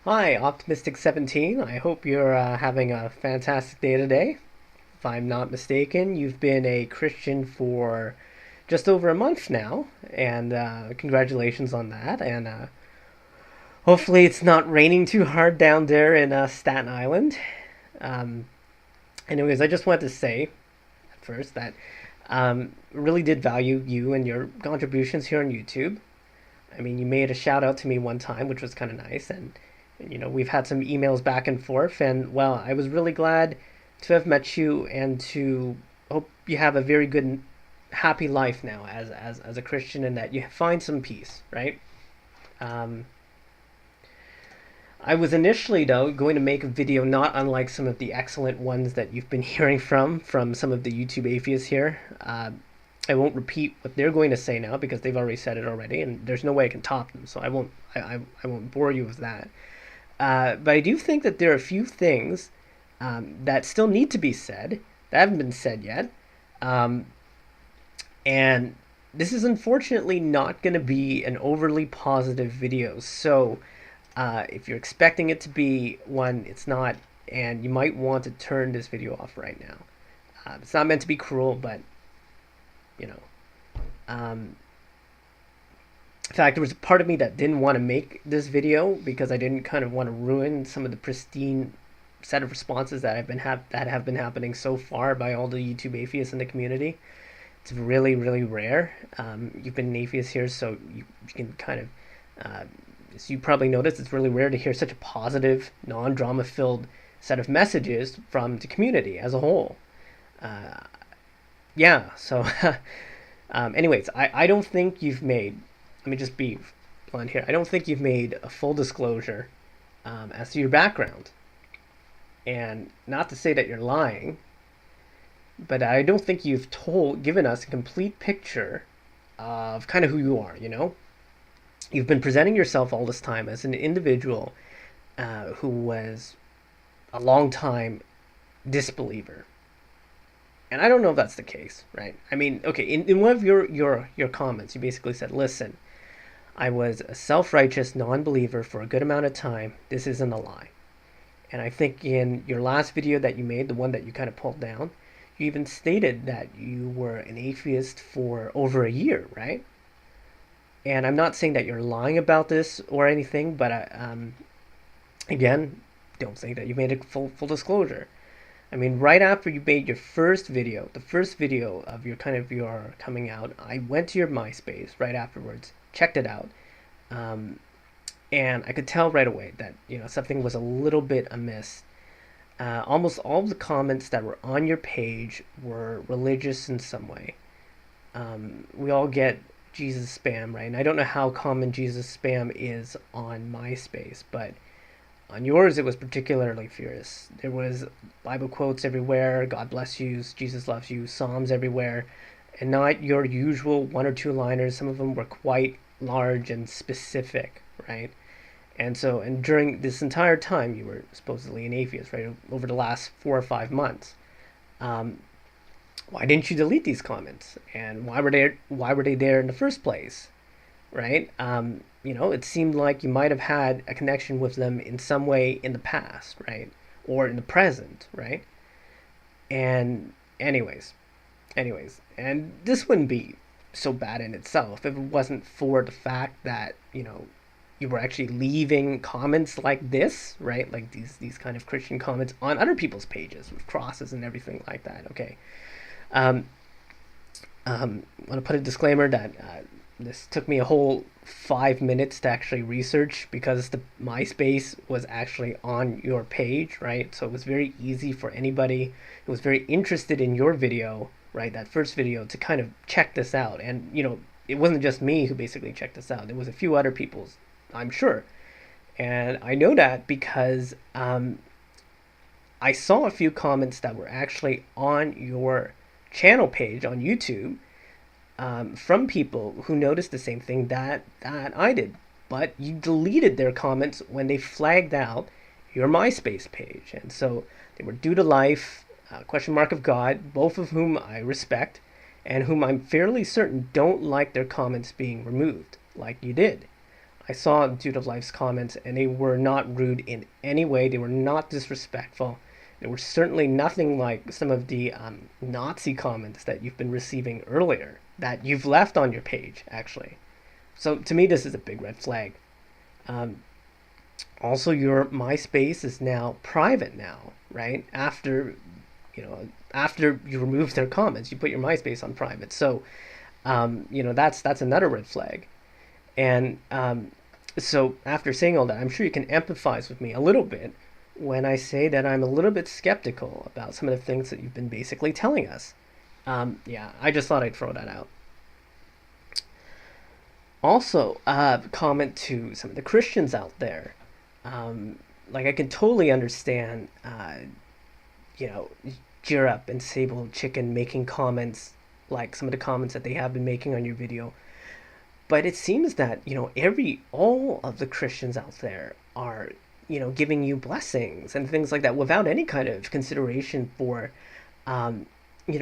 Hi, Optimistic17. I hope you're having a fantastic day today. If I'm not mistaken, you've been a Christian for just over a month now, and congratulations on that. And hopefully, it's not raining too hard down there in Staten Island. Um, Anyways, I just wanted to say at first that really did value you and your contributions here on YouTube. I mean, you made a shout out to me one time, which was kind of nice, and we've had some emails back and forth, and well, I was really glad to have met you and to hope you have a very good, happy life now as a Christian, and that you find some peace, right? Um, I was initially though going to make a video not unlike some of the excellent ones that you've been hearing from some of the YouTube atheists here. I won't repeat what they're going to say now because they've already said it already, and there's no way I can top them. So I won't. I won't bore you with that. But I do think that there are a few things that still need to be said that haven't been said yet, um, and this is unfortunately not going to be an overly positive video. So if you're expecting it to be one, it's not, and you might want to turn this video off right now. It's not meant to be cruel, but you know. Um, in fact, there was a part of me that didn't want to make this video because I didn't kind of want to ruin some of the pristine set of responses that have been happening so far by all the YouTube atheists in the community. It's really, really rare. You've been an atheist here, so you can kind of, as you probably noticed, it's really rare to hear such a positive, non-drama filled set of messages from the community as a whole. Uh, yeah, so, anyways, I don't think you've made, let me just be blunt here, I don't think you've made a full disclosure as to your background. And not to say that you're lying, but I don't think you've given us a complete picture of kind of who you are, you know? You've been presenting yourself all this time as an individual who was a long time disbeliever. And I don't know if that's the case, right? I mean, okay, in one of your comments, you basically said, listen, I was a self-righteous non-believer for a good amount of time. This isn't a lie. And I think in your last video that you made, the one that you kind of pulled down, you even stated that you were an atheist for over a year, right? And I'm not saying that you're lying about this or anything, but again, don't say that you made a full disclosure. I mean, right after you made your first video, the first video of your coming out, I went to your MySpace right afterwards, checked it out, um, and I could tell right away that something was a little bit amiss. Almost all of the comments that were on your page were religious in some way. We all get Jesus spam, right? And I don't know how common Jesus spam is on MySpace, but on yours it was particularly furious. There was Bible quotes everywhere, God bless you, Jesus loves you, Psalms everywhere, and not your usual one or two liners. Some of them were quite large and specific, right? And during this entire time, you were supposedly an atheist, right? Over the last 4 or 5 months, um, why didn't you delete these comments? And Why were they there in the first place, right? It seemed like you might have had a connection with them in some way in the past, right, or in the present, right? And and this wouldn't be so bad in itself if it wasn't for the fact that you were actually leaving comments like this, right? Like these kind of Christian comments on other people's pages with crosses and everything like that. Okay. Um, I want to put a disclaimer that this took me a whole 5 minutes to actually research because the MySpace was actually on your page, right? So it was very easy for anybody who was very interested in your video, right? That first video to kind of check this out. And, it wasn't just me who basically checked this out. There was a few other people, I'm sure. And I know that because I saw a few comments that were actually on your channel page on YouTube from people who noticed the same thing that I did. But you deleted their comments when they flagged out your MySpace page. And so they were due to life, question mark of God, both of whom I respect, and whom I'm fairly certain don't like their comments being removed, like you did. I saw Dude of Life's comments, and they were not rude in any way. They were not disrespectful. They were certainly nothing like some of the Nazi comments that you've been receiving earlier, that you've left on your page, actually. So to me, this is a big red flag. Um, Also, your MySpace is now private now, right? After you remove their comments, you put your MySpace on private. So, that's another red flag. And so after saying all that, I'm sure you can empathize with me a little bit when I say that I'm a little bit skeptical about some of the things that you've been basically telling us. Yeah, I just thought I'd throw that out. Also, comment to some of the Christians out there. Like, I can totally understand, you know, Gear Up and Sable Chicken making comments like some of the comments that they have been making on your video. But it seems that, all of the Christians out there are, giving you blessings and things like that without any kind of consideration for, um,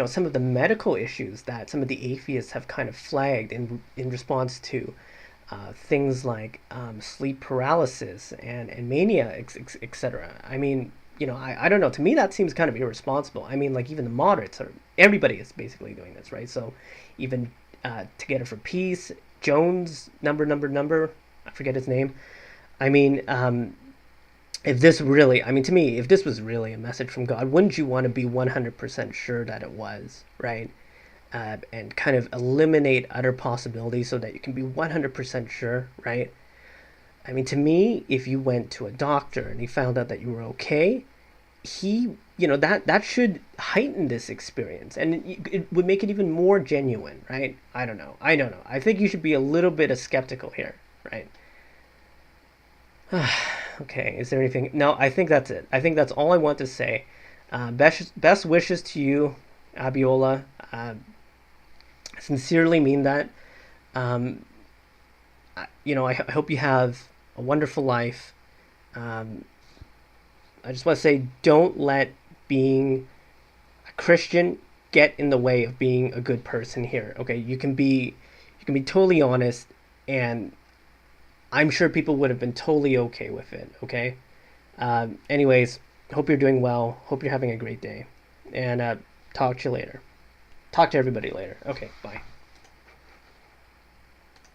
some of the medical issues that some of the atheists have kind of flagged in response to things like sleep paralysis and mania, etc. I mean, I don't know. To me, that seems kind of irresponsible. I mean, like, even the moderates everybody is basically doing this, right? So even Together for Peace, Jones, number, I forget his name. I mean, if this really, I mean, to me, if this was really a message from God, wouldn't you want to be 100% sure that it was, right? And kind of eliminate other possibilities so that you can be 100% sure, right? I mean, to me, if you went to a doctor and he found out that you were okay, that should heighten this experience, and it would make it even more genuine, right? I don't know. I think you should be a little bit of skeptical here, right? Okay, is there anything? No, I think that's it. I think that's all I want to say. Best wishes to you, Abiola. I sincerely mean that. Um, I hope you have a wonderful life. Um, I just want to say, don't let being a Christian get in the way of being a good person here. Okay, you can be totally honest, and I'm sure people would have been totally okay with it. Okay. Anyways, hope you're doing well. Hope you're having a great day, and talk to you later. Talk to everybody later. Okay, bye.